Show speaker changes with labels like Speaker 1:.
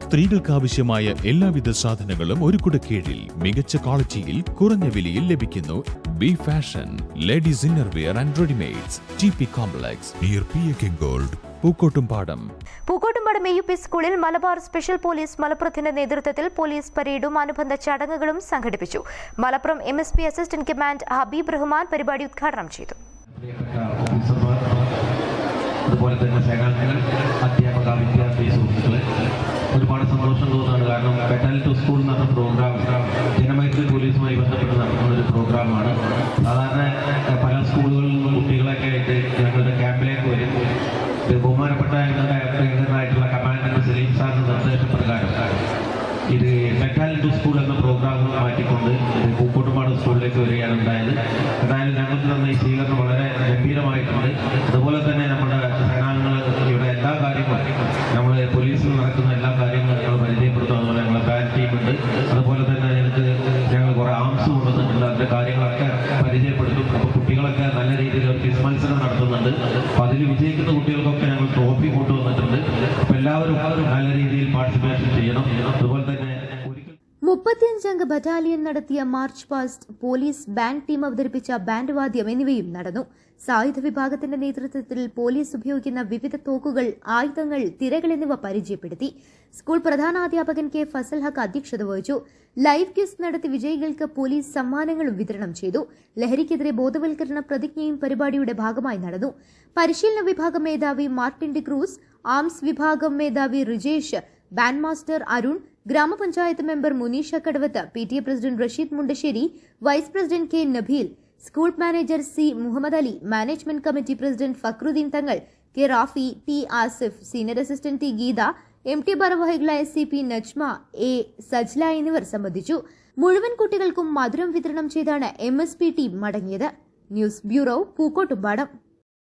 Speaker 1: സ്ത്രീകൾക്കാവശ്യമായ എല്ലാവിധ സാധനങ്ങളും ഒരു കുടക്കീഴിൽ മികച്ച ക്വാളിറ്റിയിൽ കുറഞ്ഞ വിലയിൽ ലഭിക്കുന്നു. B fashion ladies innerwear and readymades, T P. Complex near P A K. Gold, Pookkottumpadam.
Speaker 2: AUP സ്കൂളിൽ മലബാർ സ്പെഷ്യൽ പോലീസ് മലപ്പുറത്തിന്റെ നേതൃത്വത്തിൽ പോലീസ് പരേഡും അനുബന്ധ ചടങ്ങുകളും സംഘടിപ്പിച്ചു. Malappuram MSP assistant command Habeeb Rahman പരിപാടി ഉദ്ഘാടനം ചെയ്തു.
Speaker 3: അതുപോലെ തന്നെ സേനാംഗങ്ങൾ, അധ്യാപക, വിദ്യാർത്ഥി സുഹൃത്തുക്കളെ ഒരുപാട് സന്തോഷം തോന്നുകയാണ്. കാരണം ബറ്റാലിയൻ ടു സ്കൂൾ എന്ന് പറഞ്ഞ പ്രോഗ്രാം ജനമൈത്രി പോലീസുമായി ബന്ധപ്പെട്ട് നടത്തുന്ന ഒരു പ്രോഗ്രാമാണ്. സാധാരണ പല സ്കൂളുകളിൽ നിന്നും കുട്ടികളൊക്കെ ആയിട്ട് ഞങ്ങളുടെ ക്യാമ്പിലേക്ക് വരും. ബഹുമാനപ്പെട്ട ഞങ്ങളുടെ കമാൻഡന്റ് സലീം സാറിന്റെ നിർദ്ദേശപ്രകാരം ഇത് ബറ്റാലിയൻ ടു സ്കൂൾ എന്ന പ്രോഗ്രാം മാറ്റിക്കൊണ്ട് പൂക്കോട്ടുംപാടം സ്കൂളിലേക്ക് വരികയാണ് ഉണ്ടായത്. എന്തായാലും ഞങ്ങൾക്ക് തന്ന ഈ സ്വീകരണം വളരെ ഗംഭീരമായിട്ടുണ്ട്. അതുപോലെ തന്നെ നമ്മുടെ സേനാംഗങ്ങൾ ഇവിടെ എല്ലാ കാര്യങ്ങളും നമ്മൾ പോലീസിൽ നടക്കുന്ന എല്ലാ കാര്യങ്ങളും ഞങ്ങൾ പരിചയപ്പെടുത്തും. അതുപോലെ ഞങ്ങളെ ബാറ്റ് ടീമുണ്ട്. അതുപോലെ തന്നെ ഞങ്ങൾ കുറേ ആംസ് കൊണ്ടുവന്നിട്ടുണ്ട്. അതിൻ്റെ കാര്യങ്ങളൊക്കെ പരിചയപ്പെടുത്തും. അപ്പോൾ കുട്ടികളൊക്കെ നല്ല രീതിയിൽ ഒരു ക്വിസ് മത്സരം നടത്തുന്നുണ്ട്. അപ്പോൾ അതിൽ വിജയിക്കുന്ന കുട്ടികൾക്കൊക്കെ ഞങ്ങൾ ട്രോഫി കൊണ്ടുവന്നിട്ടുണ്ട്. അപ്പോൾ എല്ലാവരും നല്ല രീതിയിൽ പാർട്ടിസിപ്പേഷൻ ചെയ്യണം. അതുപോലെ തന്നെ
Speaker 2: 35-അംഗ ബറ്റാലിയൻ നടത്തിയ March past, police band team അവതരിപ്പിച്ച ബാൻഡ് വാദ്യം എന്നിവയും നടന്നു. സായുധ വിഭാഗത്തിന്റെ നേതൃത്വത്തിൽ പോലീസ് ഉപയോഗിക്കുന്ന വിവിധ തോക്കുകൾ, ആയുധങ്ങൾ, തിരകൾ എന്നിവ പരിചയപ്പെടുത്തി. സ്കൂൾ പ്രധാനാധ്യാപകൻ കെ ഫസൽ ഹക്ക് അധ്യക്ഷത വഹിച്ചു. ലൈവ് ക്വിസ് നടത്തി വിജയികൾക്ക് പോലീസ് സമ്മാനങ്ങളും വിതരണം ചെയ്തു. ലഹരിക്കെതിരെ ബോധവൽക്കരണ പ്രതിജ്ഞയും പരിപാടിയുടെ ഭാഗമായി നടന്നു. പരിശീലന വിഭാഗം മേധാവി മാർട്ടിൻ ഡിക്രൂസ്, ആംസ് വിഭാഗം മേധാവി Rijesh, band master Arun, gramapanchayat member Munisha Kadavath, PTA president Rasheed Mundassery, vice president K Nabeel, school manager C Muhammad Ali, management committee president Fakhruddin Thangal, K Rafi, T Asif, senior assistant T Geetha, MT ഭാരവാഹികളായ CP നജ്മ, A സജ്ല എന്നിവർ സംബന്ധിച്ചു. മുഴുവൻ കുട്ടികൾക്കും മധുരം വിതരണം ചെയ്താണ് MSP ടീം മടങ്ങിയത്. News bureau, Pookkottumpadam.